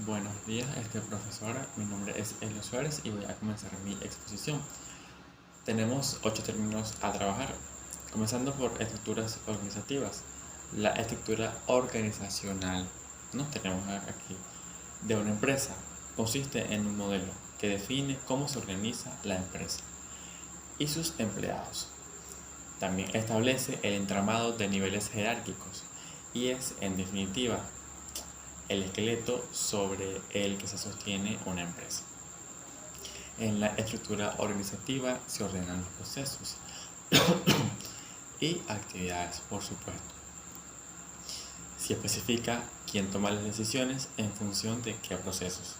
Buenos días, profesora. Mi nombre es Elio Suárez y voy a comenzar mi exposición. Tenemos 8 términos a trabajar, comenzando por estructuras organizativas. La estructura organizacional, ¿no? Tenemos aquí de una empresa. Consiste en un modelo que define cómo se organiza la empresa y sus empleados. También establece el entramado de niveles jerárquicos y es, en definitiva, el esqueleto sobre el que se sostiene una empresa. En la estructura organizativa se ordenan los procesos y actividades, por supuesto. Se especifica quién toma las decisiones en función de qué procesos.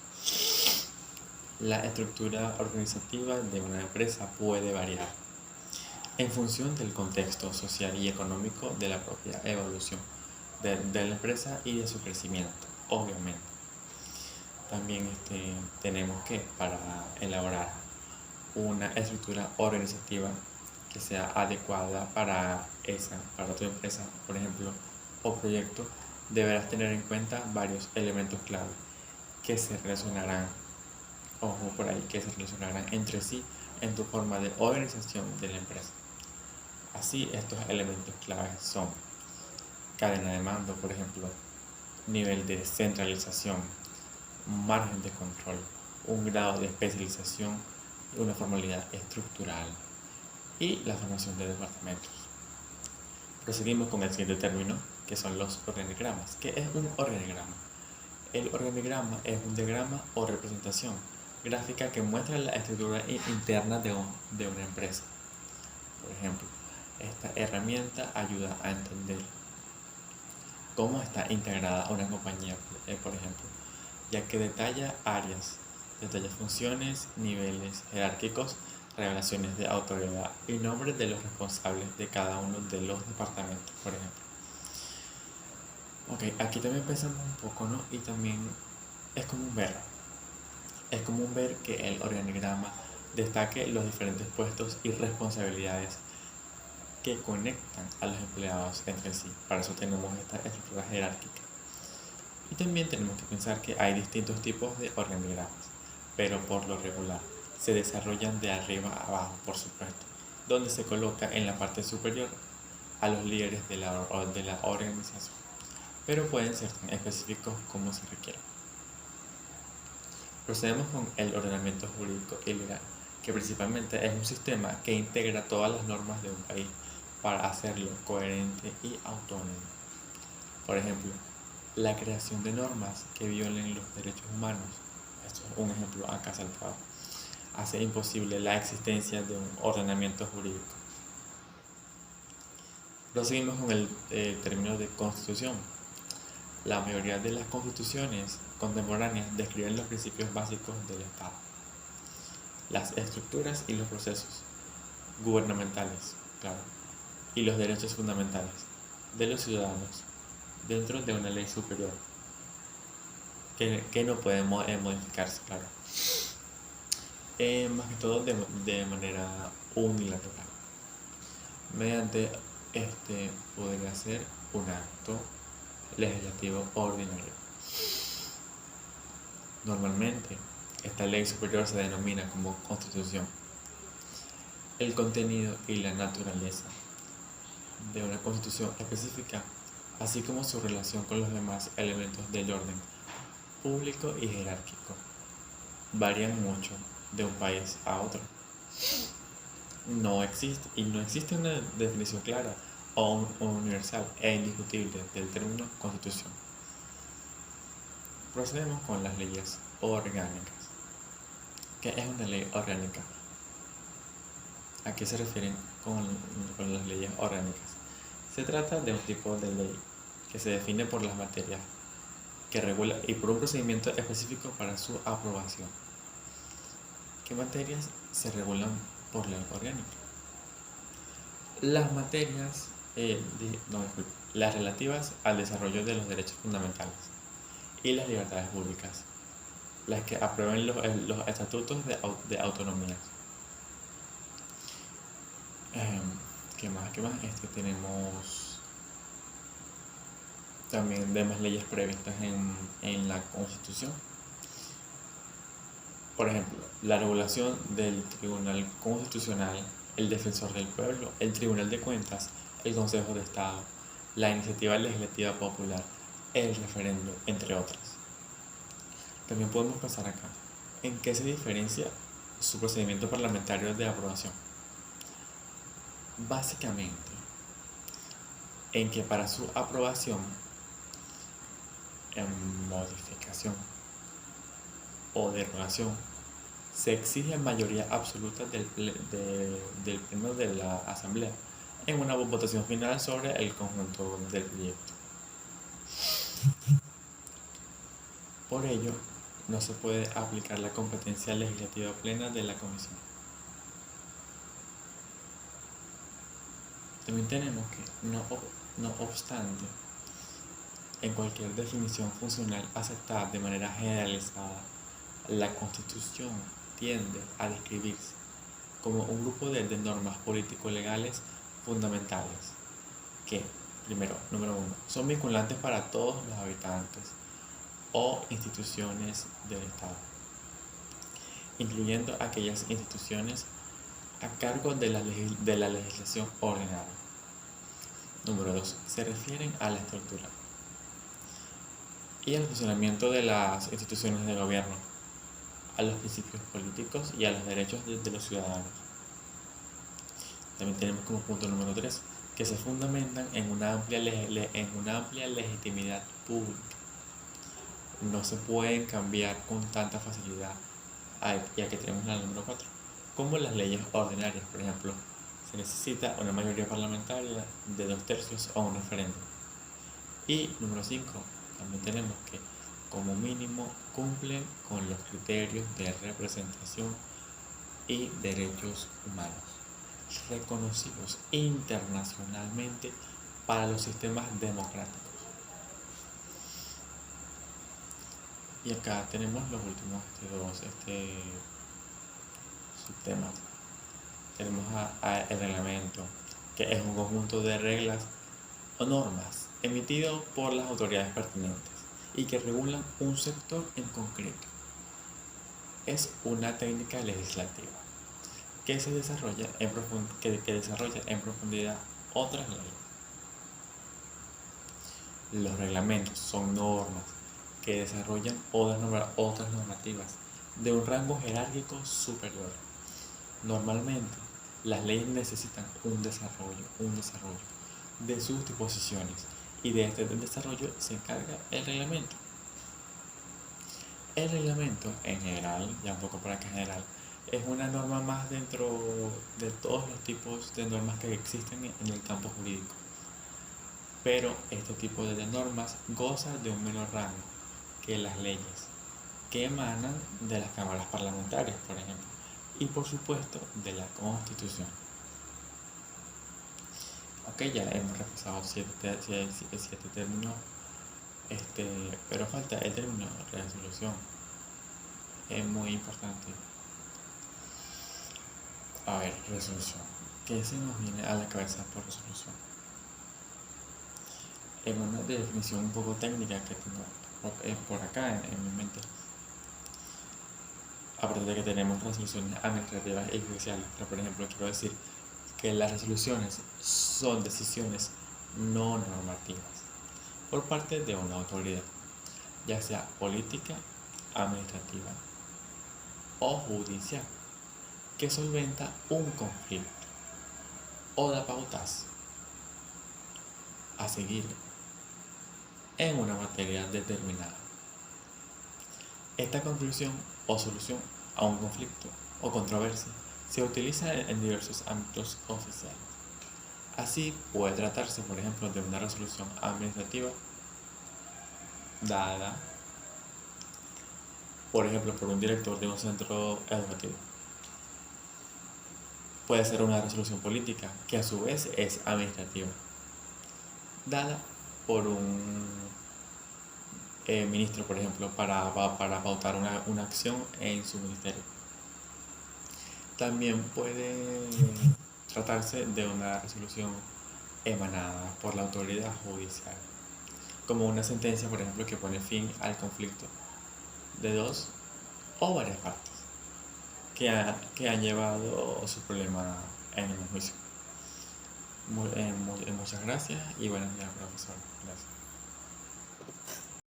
La estructura organizativa de una empresa puede variar en función del contexto social y económico de la propia evolución de la empresa y de su crecimiento, obviamente. También tenemos que, para elaborar una estructura organizativa que sea adecuada para tu empresa, por ejemplo, o proyecto, deberás tener en cuenta varios elementos clave que se relacionarán, ojo por ahí, que se relacionarán entre sí en tu forma de organización de la empresa. Así, estos elementos claves son cadena de mando, por ejemplo, nivel de centralización, margen de control, un grado de especialización y una formalidad estructural y la formación de departamentos. Proseguimos con el siguiente término, que son los organigramas. ¿Qué es un organigrama? El organigrama es un diagrama o representación gráfica que muestra la estructura interna de una empresa. Por ejemplo, esta herramienta ayuda a entender cómo está integrada una compañía, por ejemplo, ya que detalla áreas, detalla funciones, niveles jerárquicos, revelaciones de autoridad y nombres de los responsables de cada uno de los departamentos, por ejemplo. Ok, aquí también pensamos un poco, ¿no? Y también es común ver que el organigrama destaque los diferentes puestos y responsabilidades que conectan a los empleados entre sí. Para eso tenemos esta estructura jerárquica. Y también tenemos que pensar que hay distintos tipos de organigramas, pero por lo regular se desarrollan de arriba a abajo, por supuesto, donde se coloca en la parte superior a los líderes de la organización, pero pueden ser tan específicos como se requiera. Procedemos con el ordenamiento jurídico y legal, que principalmente es un sistema que integra todas las normas de un país para hacerlo coherente y autónomo. Por ejemplo, la creación de normas que violen los derechos humanos, esto es un ejemplo acá saltado, hace imposible la existencia de un ordenamiento jurídico. Proseguimos con el término de constitución. La mayoría de las constituciones contemporáneas describen los principios básicos del Estado, las estructuras y los procesos gubernamentales, claro, y los derechos fundamentales de los ciudadanos dentro de una ley superior que no puede modificarse, claro, más que todo de manera unilateral. Mediante podría ser un acto legislativo ordinario. Normalmente, esta ley superior se denomina como constitución. El contenido y la naturaleza de una constitución específica, así como su relación con los demás elementos del orden público y jerárquico, varían mucho de un país a otro. No existe una definición clara o universal e indiscutible del término constitución. Procedemos con las leyes orgánicas. ¿Qué es una ley orgánica? ¿A qué se refieren con las leyes orgánicas? Se trata de un tipo de ley que se define por las materias que regula y por un procedimiento específico para su aprobación. ¿Qué materias se regulan por ley orgánica? Las materias, las relativas al desarrollo de los derechos fundamentales y las libertades públicas, las que aprueben los estatutos de autonomía. ¿Qué más? Tenemos también demás leyes previstas en la Constitución. Por ejemplo, la regulación del Tribunal Constitucional, el Defensor del Pueblo, el Tribunal de Cuentas, el Consejo de Estado, la iniciativa legislativa popular, el referéndum, entre otras. También podemos pasar acá. ¿En qué se diferencia su procedimiento parlamentario de aprobación? Básicamente, en que para su aprobación, en modificación o derogación, se exige mayoría absoluta del pleno de la Asamblea en una votación final sobre el conjunto del proyecto. Por ello, no se puede aplicar la competencia legislativa plena de la Comisión. También tenemos que, no obstante, en cualquier definición funcional aceptada de manera generalizada, la Constitución tiende a describirse como un grupo de normas político-legales fundamentales que, número uno, son vinculantes para todos los habitantes o instituciones del Estado, incluyendo aquellas instituciones a cargo de la legislación ordinaria. Número 2. Se refieren a la estructura y al funcionamiento de las instituciones de gobierno, a los principios políticos y a los derechos de los ciudadanos. También tenemos como punto número 3 que se fundamentan en una amplia legitimidad pública. No se pueden cambiar con tanta facilidad, ya que tenemos la número 4, como las leyes ordinarias. Por ejemplo, se necesita una mayoría parlamentaria de 2/3 o un referéndum. Y número 5, también tenemos que como mínimo cumplen con los criterios de representación y derechos humanos reconocidos internacionalmente para los sistemas democráticos. Y acá tenemos los últimos dos subtemas. Tenemos el reglamento, que es un conjunto de reglas o normas emitido por las autoridades pertinentes y que regulan un sector en concreto. Es una técnica legislativa que desarrolla en profundidad otras leyes. Los reglamentos son normas que desarrollan otras normativas de un rango jerárquico superior. Normalmente, las leyes necesitan un desarrollo de sus disposiciones y de este desarrollo se encarga el reglamento. El reglamento en general, ya un poco por acá general, es una norma más dentro de todos los tipos de normas que existen en el campo jurídico. Pero este tipo de normas goza de un menor rango que las leyes que emanan de las cámaras parlamentarias, por ejemplo, y por supuesto de la Constitución. Ok, ya hemos repasado 7 términos, pero falta el término resolución. Es muy importante. A ver, resolución. ¿Qué se nos viene a la cabeza por resolución? En una definición un poco técnica que tengo por acá en mi mente, aparte de que tenemos resoluciones administrativas y judiciales, pero por ejemplo quiero decir que las resoluciones son decisiones no normativas por parte de una autoridad, ya sea política, administrativa o judicial, que solventa un conflicto o da pautas a seguir en una materia determinada. Esta conclusión o solución a un conflicto o controversia se utiliza en diversos ámbitos oficiales. Así puede tratarse, por ejemplo, de una resolución administrativa dada, por ejemplo, por un director de un centro educativo. Puede ser una resolución política, que a su vez es administrativa, dada por un ministro, por ejemplo, para pautar una acción en su ministerio. También puede tratarse de una resolución emanada por la autoridad judicial, como una sentencia, por ejemplo, que pone fin al conflicto de dos o varias partes. que han llevado su problema en el juicio. Muchas gracias y buenos días, profesor. Gracias.